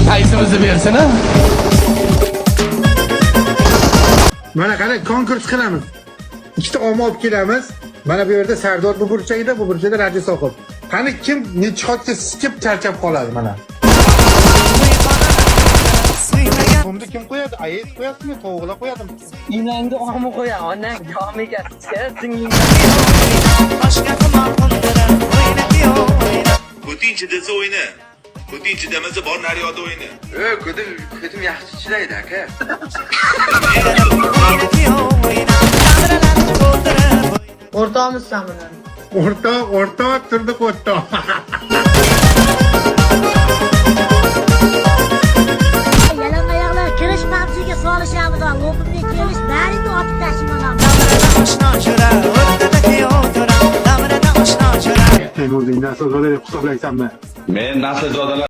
Qaysimizni bersin ha? Mana qarang, konkurs qilamiz. Ikkita omma olib kelamiz. Mana bu yerda Sardor bu burchagida, bu burchada Raji Soqov. Qani kim necha xotga sikib charchab qoladi mana. Bunda kim qo'yadi? Ayet qo'yasizmi, tovuqlar qo'yadimi? Inangni omi qo'ya, onang yomiga singing. Ko'tinchi desa o'yna. Ko'tinchi demasa bor naryoqda o'yna. Ko'tim yaxshi chilaydi aka. O'rtoqmizsan bilan. O'rtoq turdi o'rtoq. Yalang oyoqlar kirish PUBG'ga solishamiz. Lopimga kelish, barini otib tashlayman. Sen o'zing nasl zoda deb hisoblaysanmi? Men nasl zodalar